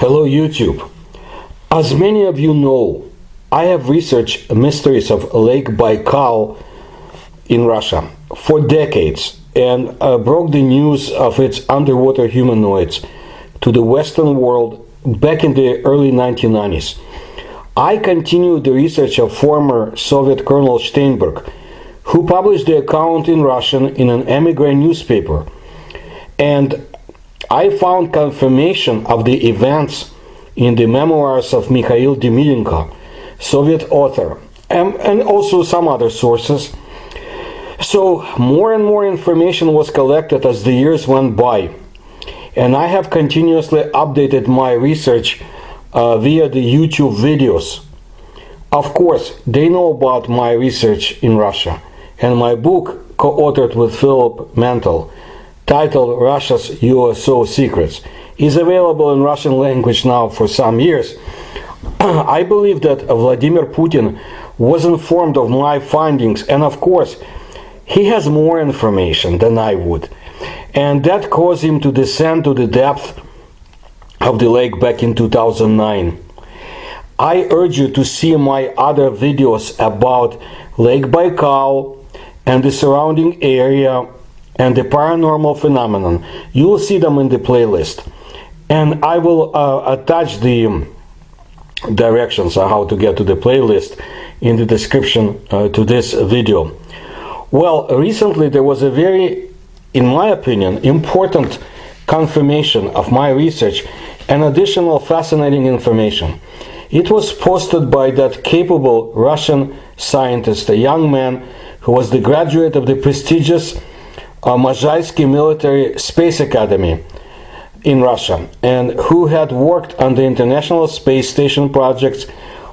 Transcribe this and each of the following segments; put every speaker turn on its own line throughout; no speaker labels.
Hello YouTube. As many of you know, I have researched mysteries of Lake Baikal in Russia for decades and broke the news of its underwater humanoids to the Western world back in the early 1990s. I continued the research of former Soviet Colonel Steinberg, who published the account in Russian in an emigre newspaper. And I found confirmation of the events in the memoirs of Mikhail Demidenko, Soviet author, and also some other sources. So more and more information was collected as the years went by, and I have continuously updated my research via the YouTube videos. Of course, they know about my research in Russia, and my book, co-authored with Philip Mantel, titled Russia's USO Secrets, is available in Russian language now for some years. I believe that Vladimir Putin was informed of my findings, and of course, he has more information than I would. And that caused him to descend to the depth of the lake back in 2009. I urge you to see my other videos about Lake Baikal and the surrounding area and the paranormal phenomenon. You will see them in the playlist. And I will attach the directions on how to get to the playlist in the description to this video. Well, recently there was a very, in my opinion, important confirmation of my research and additional fascinating information. It was posted by that capable Russian scientist, a young man who was the graduate of the prestigious Mazhaysky Military Space Academy in Russia, and who had worked on the International Space Station projects,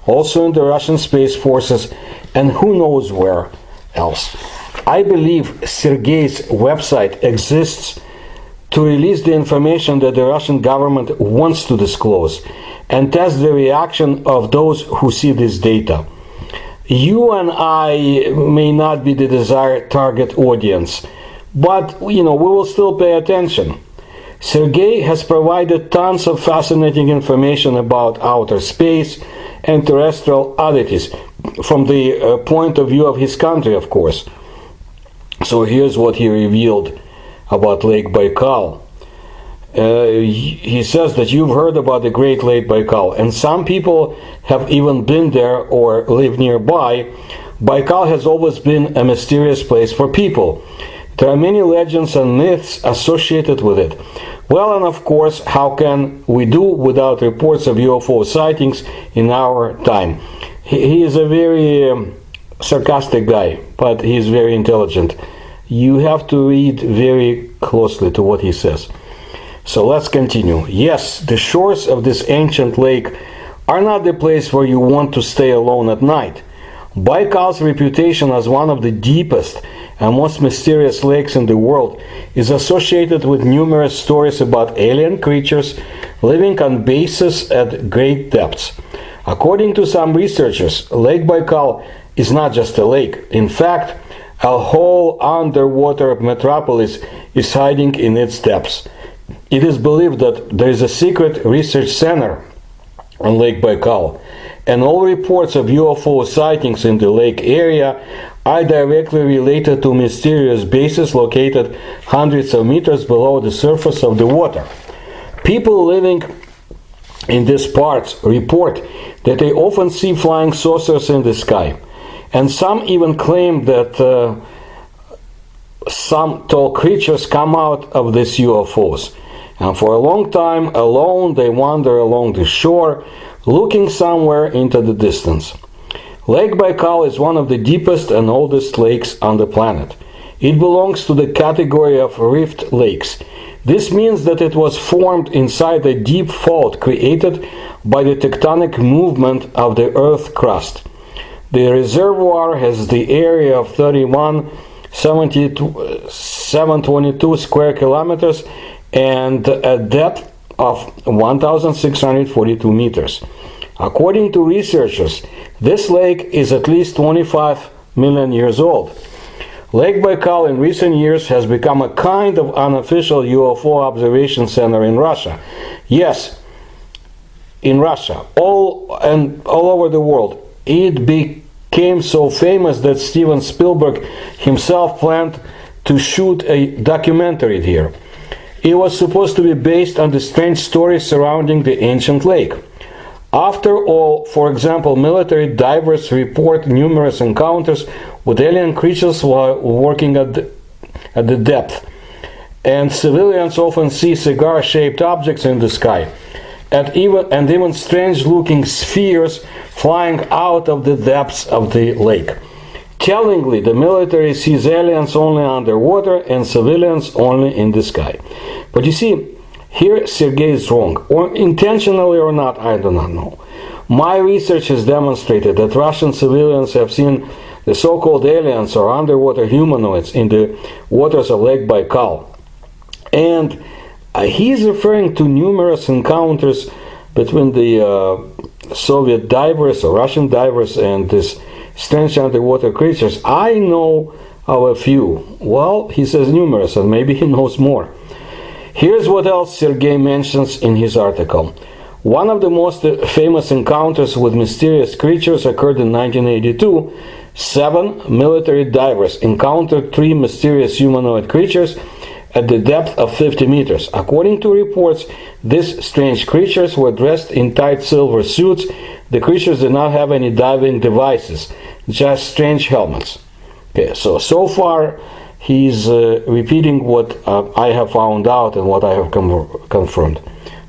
also in the Russian Space Forces, and who knows where else. I believe Sergei's website exists to release the information that the Russian government wants to disclose and test the reaction of those who see this data. You and I may not be the desired target audience, but we will still pay attention. Sergei has provided tons of fascinating information about outer space and terrestrial oddities from the point of view of his country, of course. So here's what he revealed about Lake Baikal. He says that you've heard about the Great Lake Baikal, and some people have even been there or live nearby. Baikal has always been a mysterious place for people. There are many legends and myths associated with it. Well, and of course, how can we do without reports of UFO sightings in our time? He is a very sarcastic guy, but he is very intelligent. You have to read very closely to what he says. So let's continue. Yes, the shores of this ancient lake are not the place where you want to stay alone at night. Baikal's reputation as one of the deepest and most mysterious lakes in the world is associated with numerous stories about alien creatures living on bases at great depths. According to some researchers, Lake Baikal is not just a lake. In fact, a whole underwater metropolis is hiding in its depths. It is believed that there is a secret research center on Lake Baikal, and all reports of UFO sightings in the lake area are directly related to mysterious bases located hundreds of meters below the surface of the water. People living in these parts report that they often see flying saucers in the sky, and some even claim that some tall creatures come out of these UFOs, and for a long time alone they wander along the shore, looking somewhere into the distance. Lake Baikal is one of the deepest and oldest lakes on the planet. It belongs to the category of rift lakes. This means that it was formed inside a deep fault created by the tectonic movement of the Earth's crust. The reservoir has the area of 31,722 square kilometers and a depth of 1,642 meters. According to researchers, this lake is at least 25 million years old. Lake Baikal in recent years has become a kind of unofficial UFO observation center in Russia. Yes, in Russia, all over the world. It became so famous that Steven Spielberg himself planned to shoot a documentary here. It was supposed to be based on the strange stories surrounding the ancient lake. After all, for example, military divers report numerous encounters with alien creatures while working at the depth. And civilians often see cigar-shaped objects in the sky, and even strange-looking spheres flying out of the depths of the lake. Tellingly, the military sees aliens only underwater and civilians only in the sky. But you see, here Sergei is wrong, or intentionally or not, I do not know. My research has demonstrated that Russian civilians have seen the so-called aliens or underwater humanoids in the waters of Lake Baikal. And he is referring to numerous encounters between the Soviet divers or Russian divers and these strange underwater creatures. I know of a few. Well, he says numerous, and maybe he knows more. Here's what else Sergei mentions in his article. One of the most famous encounters with mysterious creatures occurred in 1982. 7 military divers encountered 3 mysterious humanoid creatures at the depth of 50 meters. According to reports, these strange creatures were dressed in tight silver suits. The creatures did not have any diving devices, just strange helmets. Okay, so far he's repeating what I have found out and what I have confirmed.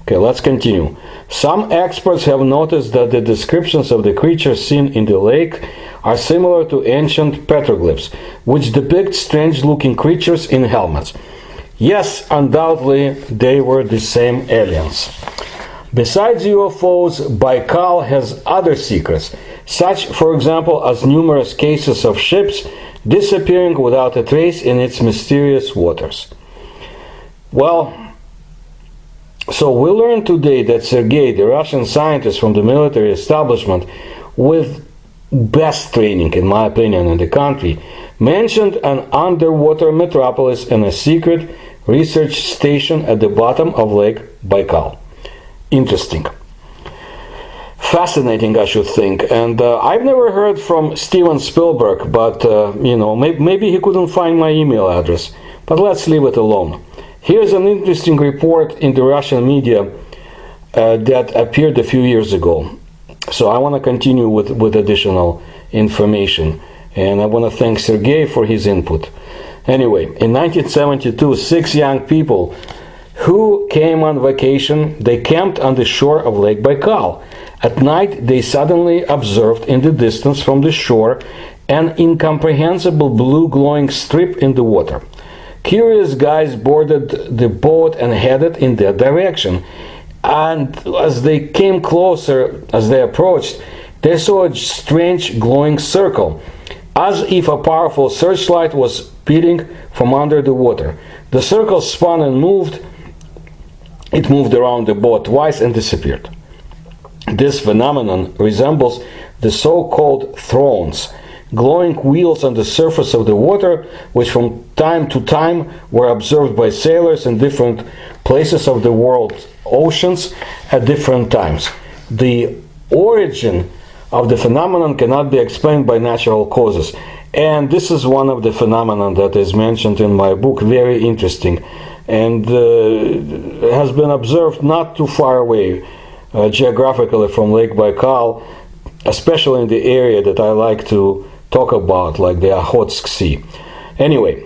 Okay, let's continue. Some experts have noticed that the descriptions of the creatures seen in the lake are similar to ancient petroglyphs, which depict strange-looking creatures in helmets. Yes, undoubtedly, they were the same aliens. Besides UFOs, Baikal has other secrets, such, for example, as numerous cases of ships disappearing without a trace in its mysterious waters. Well, so we learned today that Sergei, the Russian scientist from the military establishment with best training, in my opinion, in the country, mentioned an underwater metropolis and a secret research station at the bottom of Lake Baikal. Interesting. Fascinating, I should think. And I've never heard from Steven Spielberg, but, maybe he couldn't find my email address. But let's leave it alone. Here's an interesting report in the Russian media that appeared a few years ago. So I want to continue with additional information. And I want to thank Sergei for his input. Anyway, in 1972, 6 young people who came on vacation, they camped on the shore of Lake Baikal. At night, they suddenly observed in the distance from the shore an incomprehensible blue glowing strip in the water. Curious guys boarded the boat and headed in that direction. And as they came closer, as they approached, they saw a strange glowing circle, as if a powerful searchlight was beating from under the water. The circle spun and moved. It moved around the boat twice and disappeared. This phenomenon resembles the so-called thrones, glowing wheels on the surface of the water, which from time to time were observed by sailors in different places of the world's oceans at different times. The origin of the phenomenon cannot be explained by natural causes. And this is one of the phenomena that is mentioned in my book, very interesting, and has been observed not too far away geographically from Lake Baikal, especially in the area that I like to talk about, like the Okhotsk Sea. Anyway,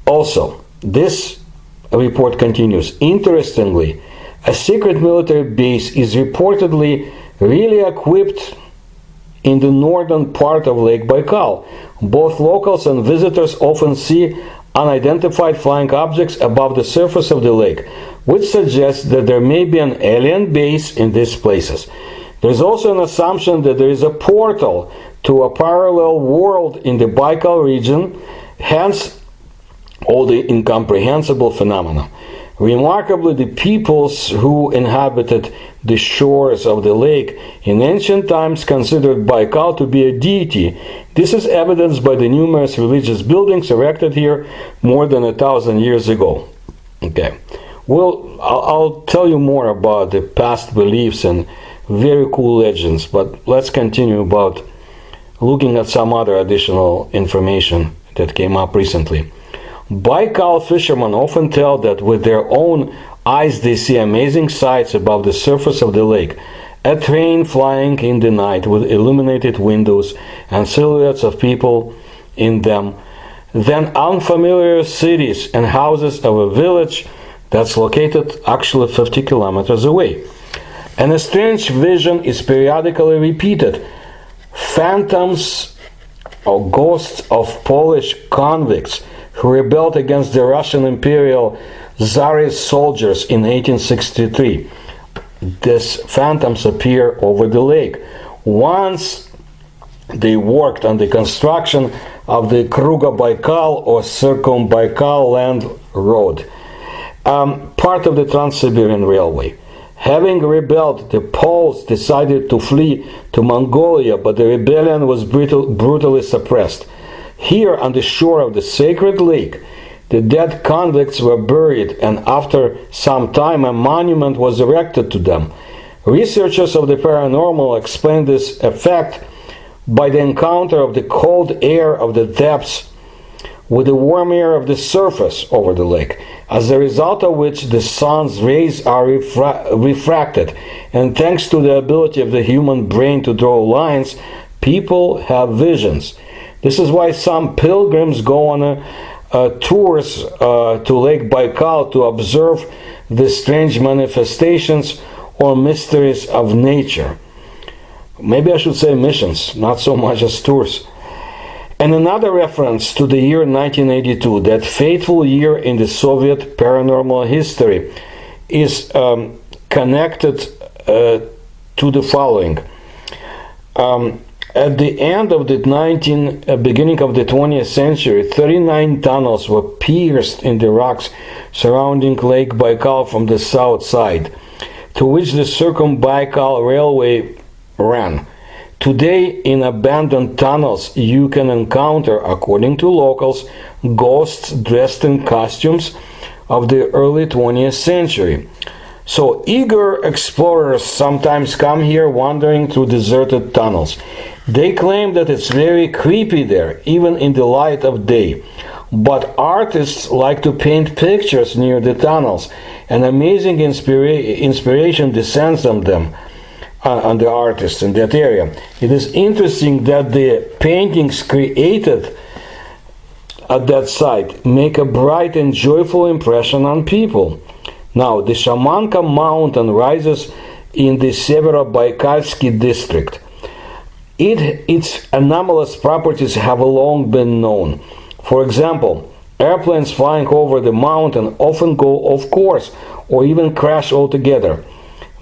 also, this report continues. Interestingly, a secret military base is reportedly really equipped in the northern part of Lake Baikal. Both locals and visitors often see unidentified flying objects above the surface of the lake, which suggests that there may be an alien base in these places. There is also an assumption that there is a portal to a parallel world in the Baikal region, hence all the incomprehensible phenomena. Remarkably, the peoples who inhabited the shores of the lake in ancient times considered Baikal to be a deity. This is evidenced by the numerous religious buildings erected here more than 1,000 years ago. Okay. Well, I'll tell you more about the past beliefs and very cool legends, but let's continue about looking at some other additional information that came up recently. Baikal fishermen often tell that with their own eyes they see amazing sights above the surface of the lake. A train flying in the night with illuminated windows and silhouettes of people in them. Then unfamiliar cities and houses of a village that's located actually 50 kilometers away. And a strange vision is periodically repeated. Phantoms or ghosts of Polish convicts who rebelled against the Russian Imperial Tsarist soldiers in 1863. These phantoms appear over the lake. Once they worked on the construction of the Kruga-Baikal or Circum-Baikal land road, part of the Trans-Siberian Railway. Having rebelled, the Poles decided to flee to Mongolia, but the rebellion was brutally suppressed. Here, on the shore of the sacred lake, the dead convicts were buried, and after some time a monument was erected to them. Researchers of the paranormal explain this effect by the encounter of the cold air of the depths with the warm air of the surface over the lake, as a result of which the sun's rays are refracted, and thanks to the ability of the human brain to draw lines, people have visions. This is why some pilgrims go on tours to Lake Baikal to observe the strange manifestations or mysteries of nature. Maybe I should say missions, not so much as tours. And another reference to the year 1982, that fateful year in the Soviet paranormal history, is connected to the following. At the end of the beginning of the 20th century, 39 tunnels were pierced in the rocks surrounding Lake Baikal from the south side, to which the Circum-Baikal Railway ran. Today, in abandoned tunnels, you can encounter, according to locals, ghosts dressed in costumes of the early 20th century. So, eager explorers sometimes come here wandering through deserted tunnels. They claim that it's very creepy there, even in the light of day. But artists like to paint pictures near the tunnels, and amazing inspiration descends on them. On the artists in that area. It is interesting that the paintings created at that site make a bright and joyful impression on people. Now, the Shamanka mountain rises in the Severodbaikalsky district. Its anomalous properties have long been known. For example, airplanes flying over the mountain often go off course or even crash altogether.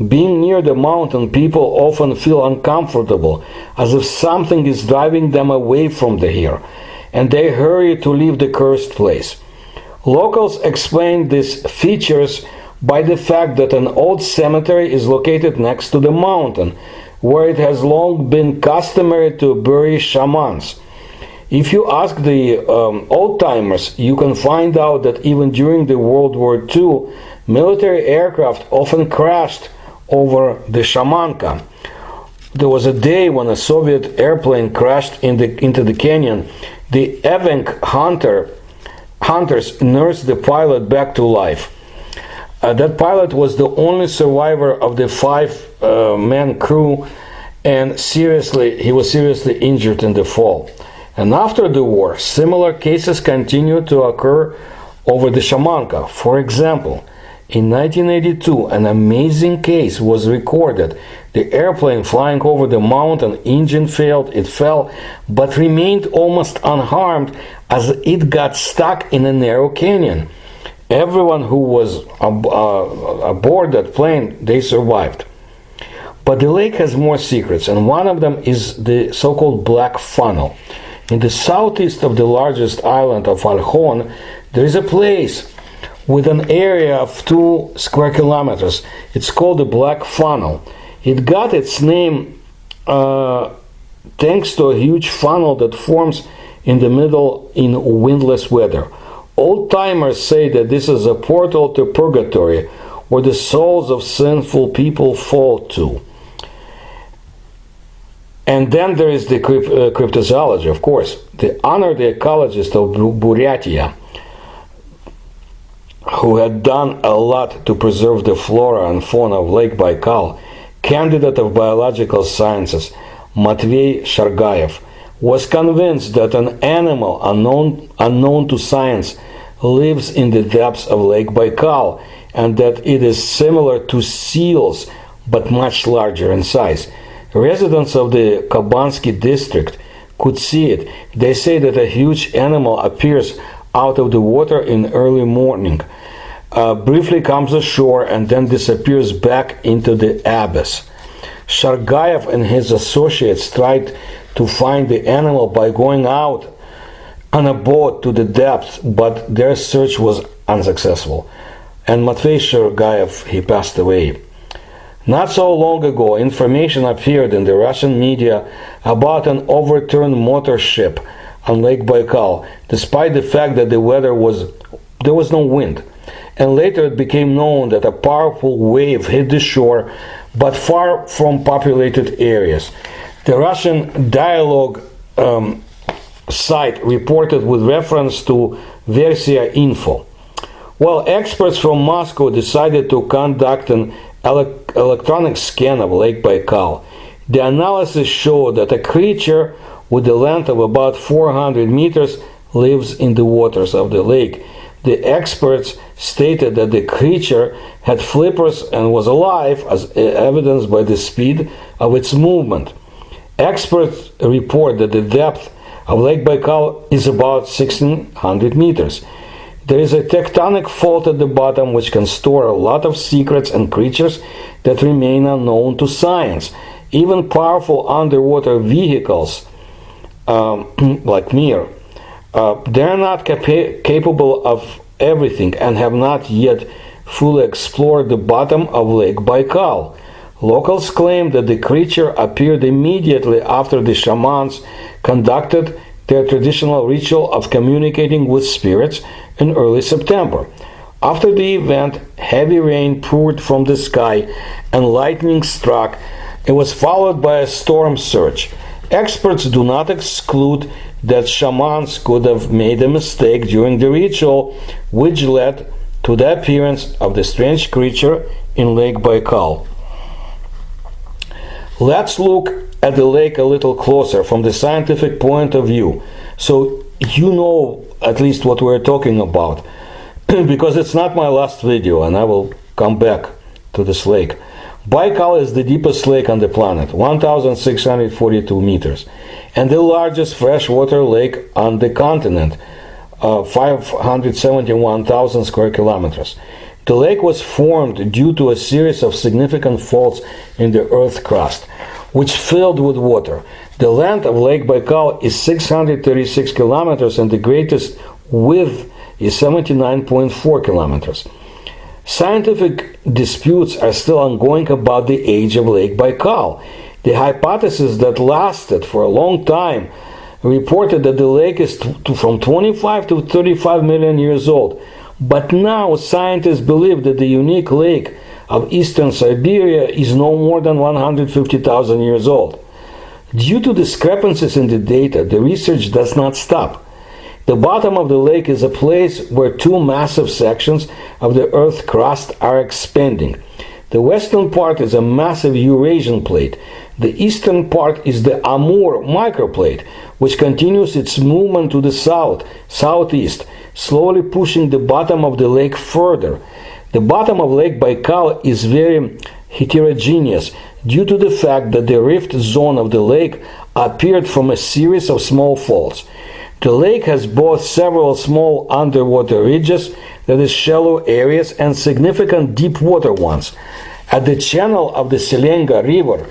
Being near the mountain, people often feel uncomfortable, as if something is driving them away from here, and they hurry to leave the cursed place. Locals explain these features by the fact that an old cemetery is located next to the mountain, where it has long been customary to bury shamans. If you ask the old-timers, you can find out that even during the World War II, military aircraft often crashed over the Shamanka. There was a day when a Soviet airplane crashed into the canyon. The Evenk hunters nursed the pilot back to life. That pilot was the only survivor of the five-man crew, and he was seriously injured in the fall. And after the war, similar cases continued to occur over the Shamanka. For example, in 1982, an amazing case was recorded. The airplane flying over the mountain, engine failed, it fell, but remained almost unharmed as it got stuck in a narrow canyon. Everyone who was aboard that plane, they survived. But the lake has more secrets, and one of them is the so-called Black Funnel. In the southeast of the largest island of Alhon, there is a place with an area of 2 square kilometers. It's called the Black Funnel. It got its name thanks to a huge funnel that forms in the middle in windless weather. Old-timers say that this is a portal to purgatory, where the souls of sinful people fall to. And then there is the cryptozoology, of course. They honor the ecologist of Buryatia, who had done a lot to preserve the flora and fauna of Lake Baikal. Candidate of biological sciences, Matvey Shargayev, was convinced that an animal unknown to science lives in the depths of Lake Baikal, and that it is similar to seals but much larger in size. Residents of the Kabansky district could see it. They say that a huge animal appears out of the water in early morning, briefly comes ashore, and then disappears back into the abyss. Shargayev and his associates tried to find the animal by going out on a boat to the depths, but their search was unsuccessful. And Matvey Shargayev, he passed away. Not so long ago, information appeared in the Russian media about an overturned motor ship on Lake Baikal, despite the fact that there was no wind. And later it became known that a powerful wave hit the shore, but far from populated areas. The Russian dialogue site reported with reference to Versia Info. Well, experts from Moscow decided to conduct an electronic scan of Lake Baikal. The analysis showed that a creature with a length of about 400 meters lives in the waters of the lake. The experts stated that the creature had flippers and was alive, as evidenced by the speed of its movement. Experts report that the depth of Lake Baikal is about 1,600 meters. There is a tectonic fault at the bottom which can store a lot of secrets and creatures that remain unknown to science. Even powerful underwater vehicles, like Mir, they're not capable of everything and have not yet fully explored the bottom of Lake Baikal. Locals claim that the creature appeared immediately after the shamans conducted their traditional ritual of communicating with spirits in early September. After the event, heavy rain poured from the sky and lightning struck. It was followed by a storm surge. Experts do not exclude that shamans could have made a mistake during the ritual, which led to the appearance of the strange creature in Lake Baikal. Let's look at the lake a little closer from the scientific point of view, so you know at least what we're talking about, because it's not my last video and I will come back to this lake. Baikal is the deepest lake on the planet, 1,642 meters, and the largest freshwater lake on the continent, 571,000 square kilometers. The lake was formed due to a series of significant faults in the earth crust, which filled with water. The length of Lake Baikal is 636 kilometers and the greatest width is 79.4 kilometers. Scientific disputes are still ongoing about the age of Lake Baikal. The hypothesis that lasted for a long time reported that the lake is from 25 to 35 million years old. But now scientists believe that the unique lake of eastern Siberia is no more than 150,000 years old. Due to discrepancies in the data, the research does not stop. The bottom of the lake is a place where two massive sections of the Earth's crust are expanding. The western part is a massive Eurasian plate. The eastern part is the Amur microplate, which continues its movement to the southeast, slowly pushing the bottom of the lake further. The bottom of Lake Baikal is very heterogeneous due to the fact that the rift zone of the lake appeared from a series of small faults. The lake has both several small underwater ridges, that is shallow areas, and significant deep water ones. At the channel of the Selenga River,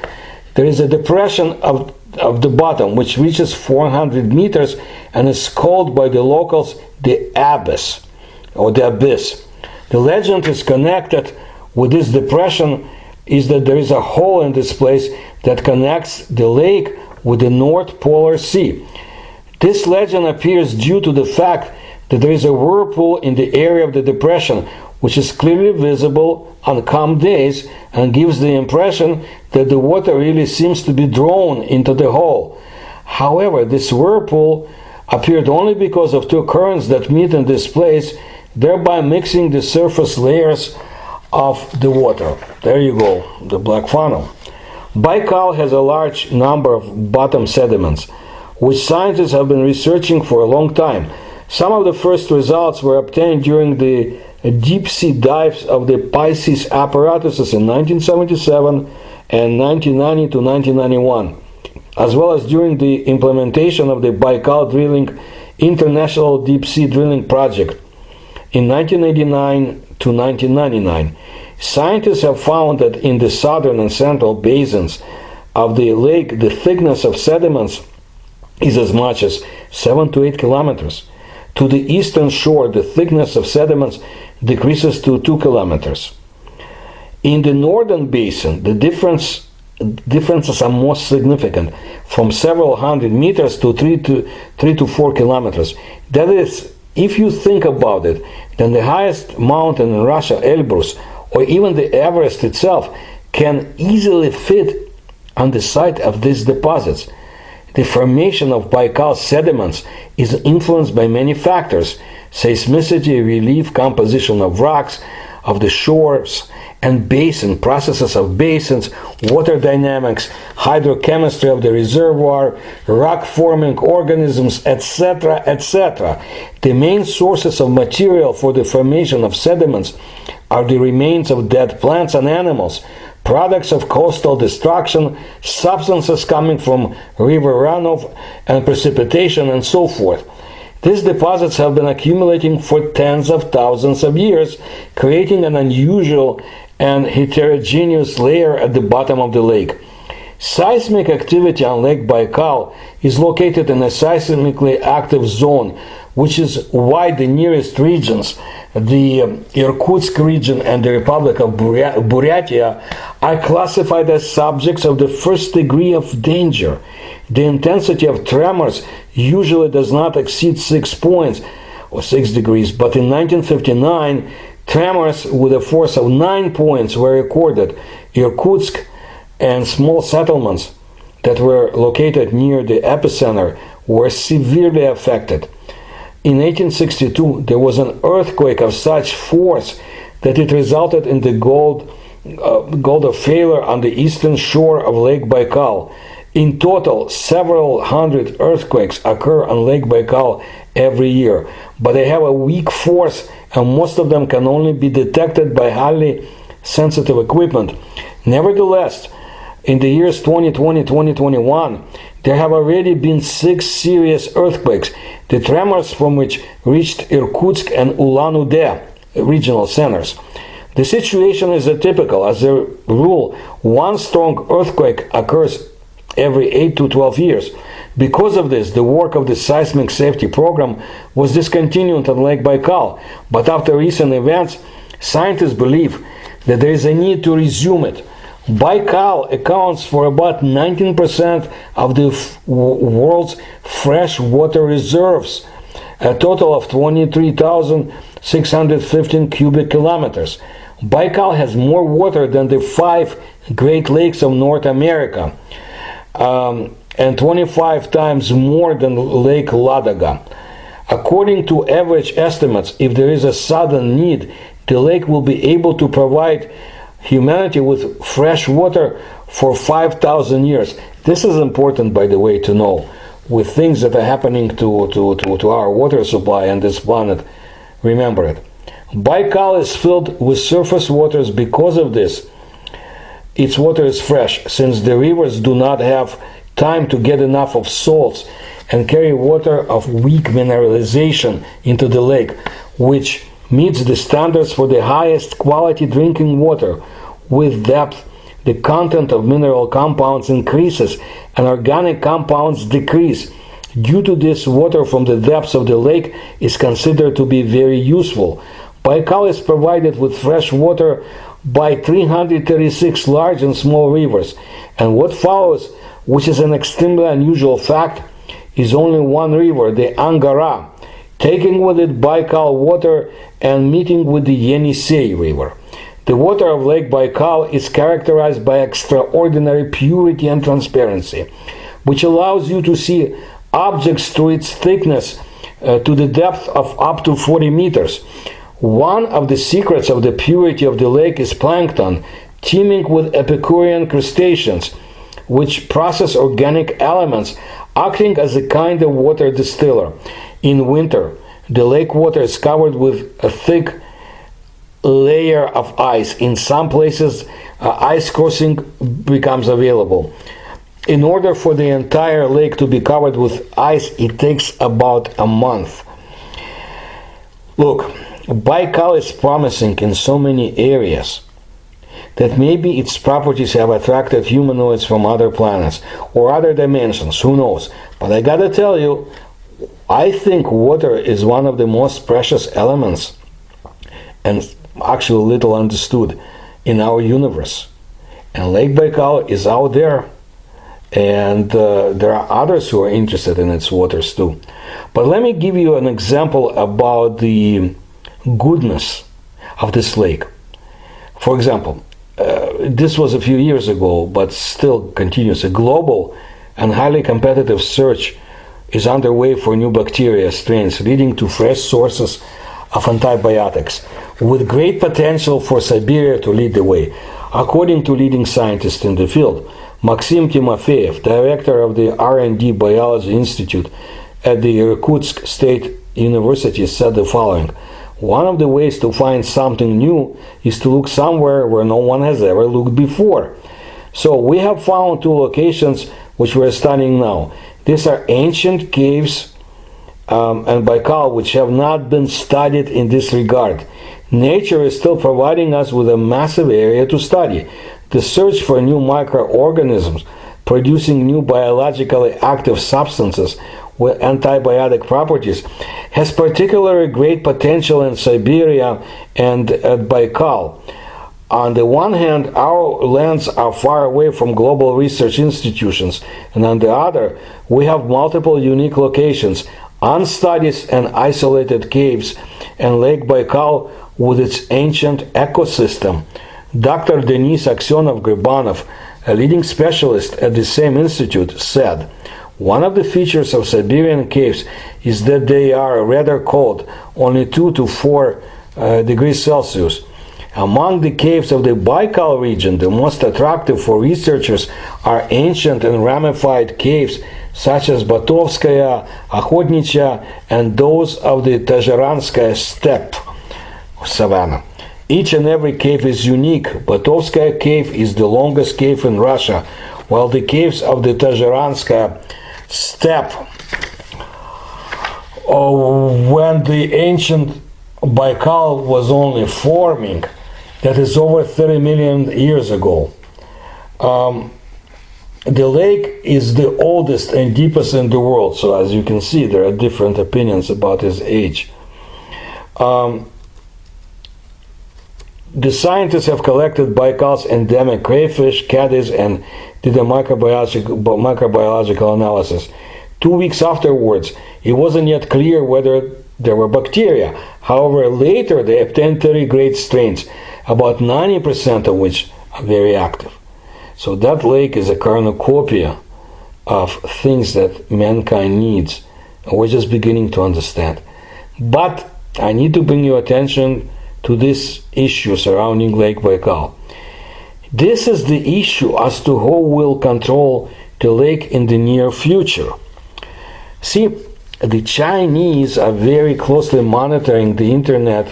there is a depression of the bottom which reaches 400 meters and is called by the locals the abyss or the abyss. The legend is connected with this depression is that there is a hole in this place that connects the lake with the North Polar Sea. This legend appears due to the fact that there is a whirlpool in the area of the depression, which is clearly visible on calm days and gives the impression that the water really seems to be drawn into the hole. However, this whirlpool appeared only because of two currents that meet in this place, thereby mixing the surface layers of the water. There you go, the black funnel. Baikal has a large number of bottom sediments, which scientists have been researching for a long time. Some of the first results were obtained during the deep-sea dives of the Pisces apparatuses in 1977 and 1990 to 1991, as well as during the implementation of the Baikal Drilling International Deep-Sea Drilling Project in 1989 to 1999. Scientists have found that in the southern and central basins of the lake, the thickness of sediments is as much as 7 to 8 kilometers. To the eastern shore, the thickness of sediments decreases to 2 kilometers. In the northern basin, the differences are most significant, from several hundred meters to 3 to 4 kilometers. That is, if you think about it, then the highest mountain in Russia, Elbrus, or even the Everest itself, can easily fit on the site of these deposits. The formation of Baikal sediments is influenced by many factors: seismicity, relief, composition of rocks, of the shores and basin, processes of basins, water dynamics, hydrochemistry of the reservoir, rock-forming organisms, etc., etc. The main sources of material for the formation of sediments are the remains of dead plants and animals, products of coastal destruction, substances coming from river runoff and precipitation, and so forth. These deposits have been accumulating for tens of thousands of years, creating an unusual and heterogeneous layer at the bottom of the lake. Seismic activity on Lake Baikal is located in a seismically active zone, which is why the nearest regions, the Irkutsk region and the Republic of Buryatia, are classified as subjects of the first degree of danger. The intensity of tremors usually does not exceed 6 points or 6 degrees, but in 1959, tremors with a force of 9 points were recorded. Irkutsk and small settlements that were located near the epicenter were severely affected. In 1862, there was an earthquake of such force that it resulted in the gold of failure on the eastern shore of Lake Baikal. In total, several hundred earthquakes occur on Lake Baikal every year, but they have a weak force and most of them can only be detected by highly sensitive equipment. Nevertheless, in the years 2020-2021, there have already been 6 serious earthquakes, the tremors from which reached Irkutsk and Ulan-Ude regional centers. The situation is atypical. As a rule, one strong earthquake occurs every 8 to 12 years. Because of this, the work of the seismic safety program was discontinued on Lake Baikal, but after recent events, scientists believe that there is a need to resume it. Baikal accounts for about 19% of the world's freshwater reserves, a total of 23,615 cubic kilometers. Baikal has more water than the 5 Great Lakes of North America, and 25 times more than Lake Ladoga. According to average estimates, if there is a sudden need, the lake will be able to provide humanity with fresh water for 5,000 years. This is important, by the way, to know, with things that are happening to our water supply on this planet. Remember it. Baikal is filled with surface waters. Because of this, its water is fresh, since the rivers do not have time to get enough of salts and carry water of weak mineralization into the lake, which meets the standards for the highest quality drinking water. With depth, the content of mineral compounds increases and organic compounds decrease. Due to this, water from the depths of the lake is considered to be very useful. Baikal is provided with fresh water by 336 large and small rivers, and what follows, which is an extremely unusual fact, is only one river, the Angara, taking with it Baikal water and meeting with the Yenisei River. The water of Lake Baikal is characterized by extraordinary purity and transparency, which allows you to see objects through its thickness to the depth of up to 40 meters. One of the secrets of the purity of the lake is plankton, teeming with Epicurean crustaceans, which process organic elements, acting as a kind of water distiller. In winter, the lake water is covered with a thick layer of ice. In some places, ice crossing becomes available. In order for the entire lake to be covered with ice, it takes about a month. Look, Baikal is promising in so many areas that maybe its properties have attracted humanoids from other planets or other dimensions, who knows. But I gotta tell you, I think water is one of the most precious elements and actually little understood in our universe. And Lake Baikal is out there, and there are others who are interested in its waters too. But let me give you an example about the goodness of this lake. For example, this was a few years ago, but still continues. A global and highly competitive search is underway for new bacteria strains, leading to fresh sources of antibiotics, with great potential for Siberia to lead the way. According to leading scientists in the field, Maxim Timofeyev, director of the R&D Biology Institute at the Irkutsk State University, said the following: "One of the ways to find something new is to look somewhere where no one has ever looked before." So we have found two locations which we're studying now. These are ancient caves and Baikal, which have not been studied in this regard. Nature is still providing us with a massive area to study. The search for new microorganisms producing new biologically active substances with antibiotic properties has particularly great potential in Siberia and at Baikal. On the one hand, our lands are far away from global research institutions, and on the other, we have multiple unique locations, unstudied and isolated caves, and Lake Baikal with its ancient ecosystem. Dr. Denis Aksionov-Gribanov, a leading specialist at the same institute, said, "One of the features of Siberian caves is that they are rather cold, only 2 to 4 degrees Celsius. Among the caves of the Baikal region, the most attractive for researchers are ancient and ramified caves such as Batovskaya, Охотничья, and those of the Tazaranskaya steppe, savanna. Each and every cave is unique. Batovskaya cave is the longest cave in Russia, while the caves of the Tazaranskaya steppe, when the ancient Baikal was only forming, that is over 30 million years ago. The lake is the oldest and deepest in the world, so as you can see, there are different opinions about its age. The scientists have collected Baikal's endemic crayfish, caddies, and did a microbiological analysis. 2 weeks afterwards, it wasn't yet clear whether there were bacteria. However, later they obtained 30 great strains, about 90% of which are very active. So that lake is a cornucopia of things that mankind needs. We're just beginning to understand. But I need to bring your attention to this issue surrounding Lake Baikal. This is the issue as to who will control the lake in the near future. See, the Chinese are very closely monitoring the internet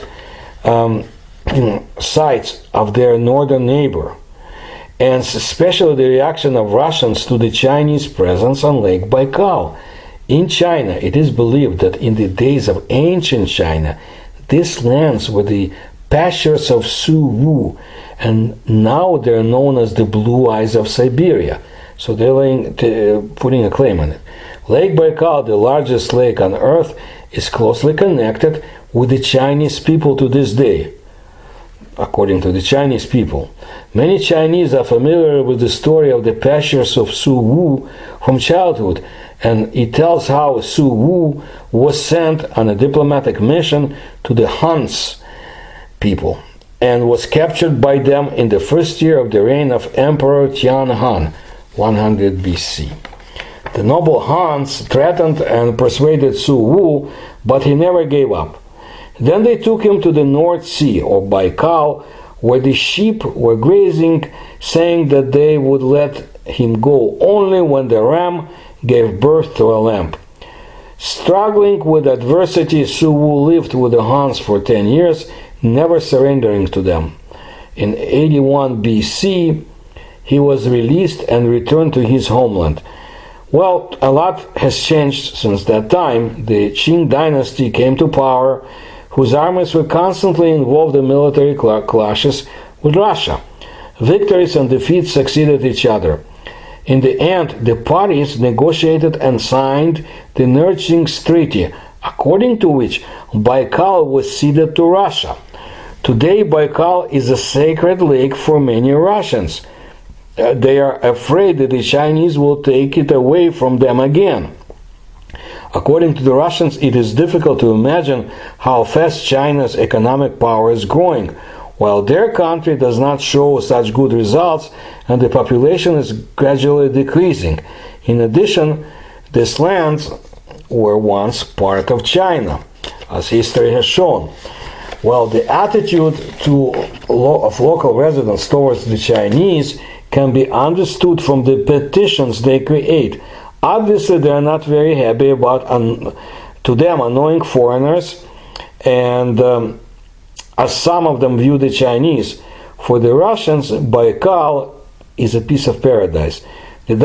sites of their northern neighbor, and especially the reaction of Russians to the Chinese presence on Lake Baikal. In China, it is believed that in the days of ancient China, these lands were the pastures of Suwu, and now they're known as the Blue Eyes of Siberia. So they're putting a claim on it. Lake Baikal, the largest lake on Earth, is closely connected with the Chinese people to this day. according to the Chinese people. Many Chinese are familiar with the story of the pastures of Su Wu from childhood, and it tells how Su Wu was sent on a diplomatic mission to the Han's people and was captured by them in the first year of the reign of Emperor Tian Han, 100 BC. The noble Hans threatened and persuaded Su Wu, but he never gave up. Then they took him to the North Sea, or Baikal, where the sheep were grazing, saying that they would let him go only when the ram gave birth to a lamb. Struggling with adversity, Su Wu lived with the Hans for 10 years, never surrendering to them. In 81 BC, he was released and returned to his homeland. Well, a lot has changed since that time. The Qing dynasty came to power, whose armies were constantly involved in military clashes with Russia. Victories and defeats succeeded each other. In the end, the parties negotiated and signed the Nurching Treaty, according to which Baikal was ceded to Russia. Today, Baikal is a sacred lake for many Russians. They are afraid that the Chinese will take it away from them again. According to the Russians, it is difficult to imagine how fast China's economic power is growing, while their country does not show such good results and the population is gradually decreasing. In addition, these lands were once part of China, as history has shown. Well, the attitude of local residents towards the Chinese can be understood from the petitions they create. Obviously, they are not very happy about, to them, annoying foreigners, and as some of them view the Chinese. For the Russians, Baikal is a piece of paradise. The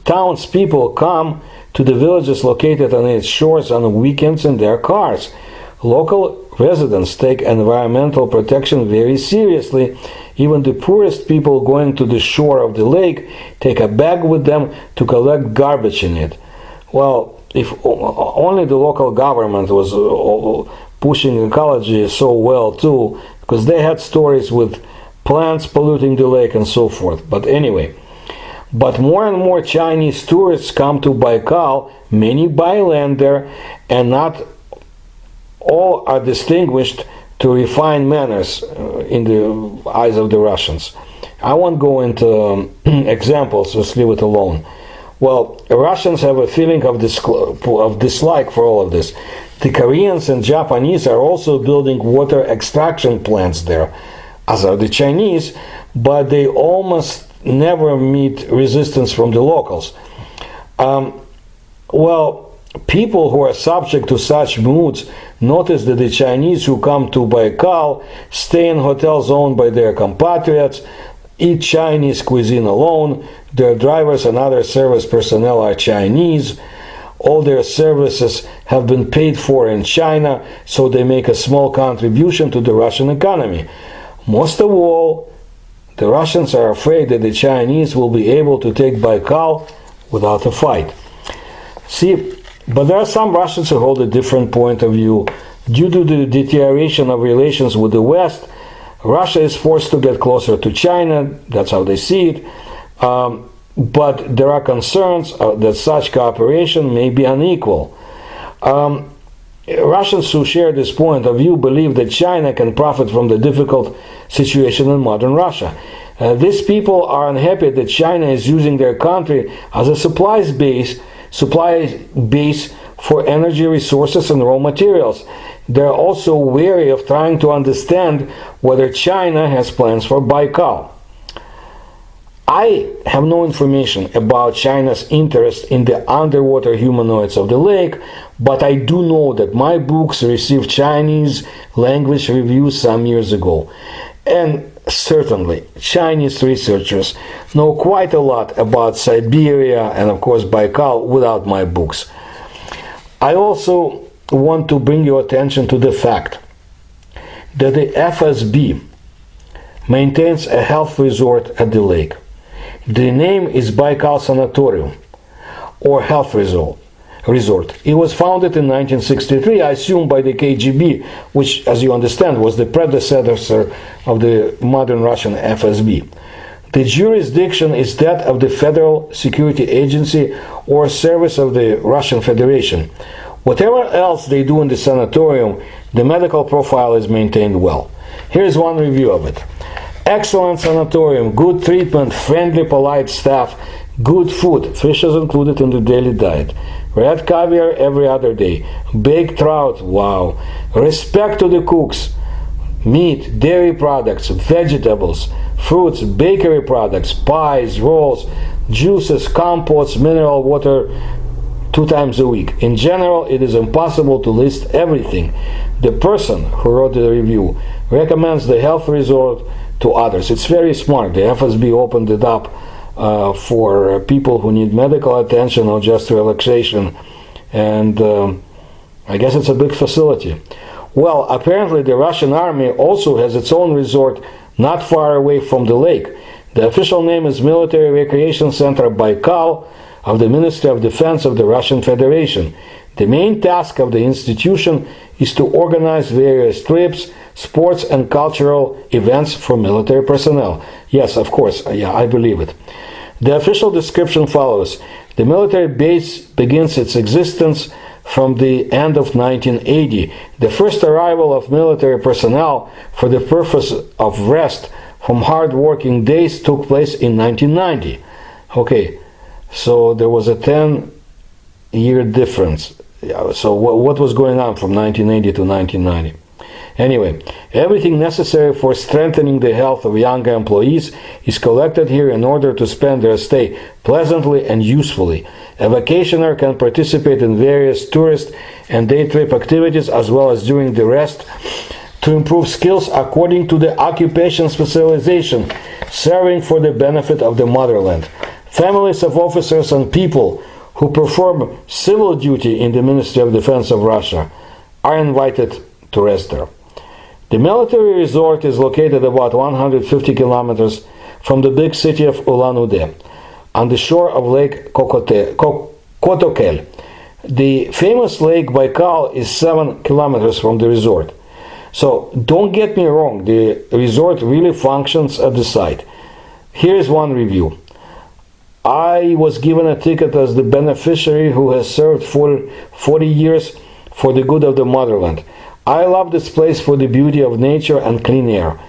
townspeople come to the villages located on its shores on weekends in their cars. Local residents take environmental protection very seriously. Even the poorest people going to the shore of the lake take a bag with them to collect garbage in it. Well, if only the local government was pushing ecology so well too, because they had stories with plants polluting the lake and so forth. But anyway, more and more Chinese tourists come to Baikal. Many buy land there, and not all are distinguished to refined manners in the eyes of the Russians. I won't go into examples, just leave it alone. Well, Russians have a feeling of dislike for all of this. The Koreans and Japanese are also building water extraction plants there, as are the Chinese, but they almost never meet resistance from the locals. People who are subject to such moods notice that the Chinese who come to Baikal stay in hotels owned by their compatriots, eat Chinese cuisine alone, their drivers and other service personnel are Chinese, all their services have been paid for in China, so they make a small contribution to the Russian economy. Most of all, the Russians are afraid that the Chinese will be able to take Baikal without a fight. See, but there are some Russians who hold a different point of view. Due to the deterioration of relations with the West, Russia is forced to get closer to China. That's how they see it. But there are concerns that such cooperation may be unequal. Russians who share this point of view believe that China can profit from the difficult situation in modern Russia. These people are unhappy that China is using their country as a supply base for energy resources and raw materials. They're also wary of trying to understand whether China has plans for Baikal. I have no information about China's interest in the underwater humanoids of the lake, but I do know that my books received Chinese language reviews some years ago. And certainly, Chinese researchers know quite a lot about Siberia and, of course, Baikal without my books. I also want to bring your attention to the fact that the FSB maintains a health resort at the lake. The name is Baikal Sanatorium, or health resort. resort. It was founded in 1963, I assume, by the KGB, which, as you understand, was the predecessor of the modern Russian FSB. The jurisdiction is that of the Federal Security Agency or Service of the Russian Federation. Whatever else they do in the sanatorium, the medical profile is maintained well. Here's one review of it. Excellent sanatorium, good treatment, friendly, polite staff, good food, fish is included in the daily diet, red caviar every other day, baked trout, wow, respect to the cooks, meat, dairy products, vegetables, fruits, bakery products, pies, rolls, juices, compotes, mineral water 2 times a week. In general, it is impossible to list everything. The person who wrote the review recommends the health resort to others. It's very smart. The FSB opened it up for people who need medical attention or just relaxation, and I guess it's a big facility. Well, apparently the Russian army also has its own resort not far away from the lake. The official name is Military Recreation Center Baikal of the Ministry of Defense of the Russian Federation. The main task of the institution is to organize various trips, sports and cultural events for military personnel. Yes, of course, yeah, I believe it. The official description follows. The military base begins its existence from the end of 1980. The first arrival of military personnel for the purpose of rest from hard working days took place in 1990. Okay, so there was a 10-year difference. So what was going on from 1980 to 1990? Anyway, everything necessary for strengthening the health of younger employees is collected here in order to spend their stay pleasantly and usefully. A vacationer can participate in various tourist and day trip activities as well as during the rest to improve skills according to the occupation specialization, serving for the benefit of the motherland. Families of officers and people who perform civil duty in the Ministry of Defense of Russia are invited to rest there. The military resort is located about 150 kilometers from the big city of Ulan-Ude, on the shore of Lake Kotokel. The famous Lake Baikal is 7 kilometers from the resort. So don't get me wrong, the resort really functions at the site. Here's one review. I was given a ticket as the beneficiary who has served for 40 years for the good of the motherland. I love this place for the beauty of nature and clean air.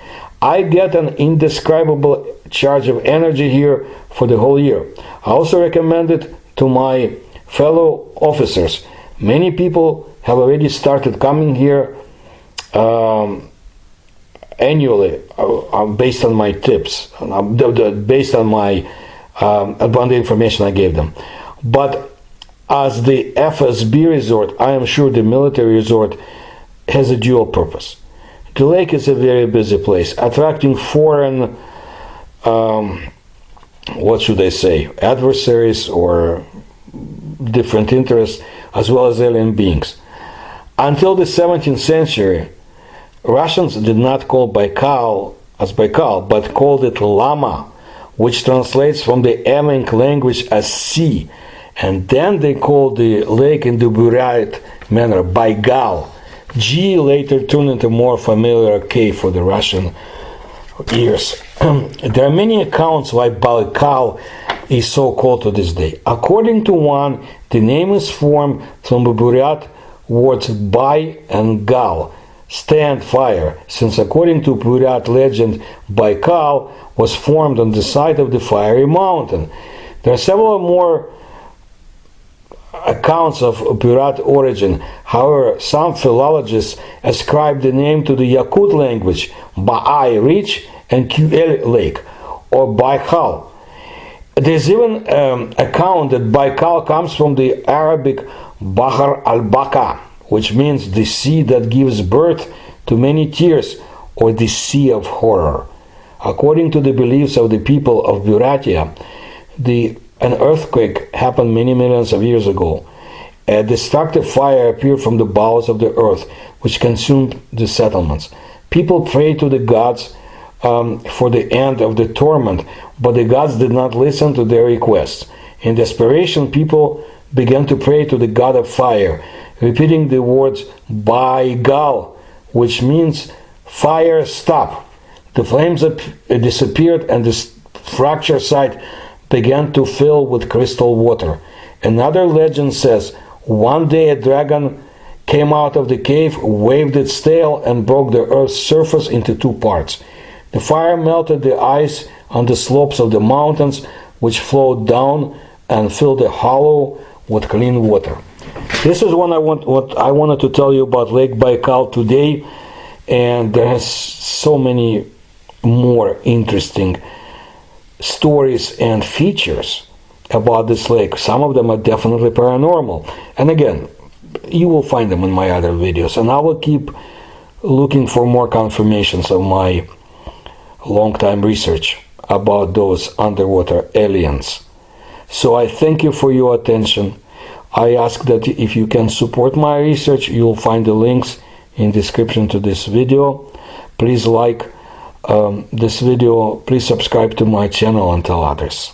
I get an indescribable charge of energy here for the whole year. I also recommend it to my fellow officers. Many people have already started coming here annually based on my tips, based on my upon the information I gave them. But as the FSB resort, I am sure the military resort has a dual purpose. The lake is a very busy place, attracting foreign, adversaries or different interests, as well as alien beings. Until the 17th century, Russians did not call Baikal as Baikal, but called it Lama, which translates from the Evenk language as sea, and then they called the lake in the Buryat manner Baikal. G later turned into more familiar K for the Russian ears. There are many accounts why Baikal is so called to this day. According to one, the name is formed from the Buryat words Bai and Gal, stand fire, since according to Buryat legend, Baikal was formed on the site of the fiery mountain. There are several more accounts of Buryat origin. However, some philologists ascribe the name to the Yakut language, Baai rich and Ql lake, or Baikal. There's even account that Baikal comes from the Arabic Bahar al-Baka, which means the sea that gives birth to many tears, or the sea of horror. According to the beliefs of the people of Buryatia, an earthquake happened many millions of years ago. A destructive fire appeared from the bowels of the earth, which consumed the settlements. People prayed to the gods for the end of the torment, but the gods did not listen to their requests. In desperation, people began to pray to the god of fire, repeating the words Baikal, which means fire stop. The flames disappeared and the fracture site began to fill with crystal water. Another legend says one day a dragon came out of the cave, waved its tail, and broke the earth's surface into two parts. The fire melted the ice on the slopes of the mountains, which flowed down and filled the hollow with clean water. This is what I wanted to tell you about Lake Baikal today, and there is so many more interesting stories and features about this lake. Some of them are definitely paranormal, and again, you will find them in my other videos, and I will keep looking for more confirmations of my long-time research about those underwater aliens. So I thank you for your attention. I ask that if you can support my research, you'll find the links in description to this video. Please like this video, please subscribe to my channel and tell others.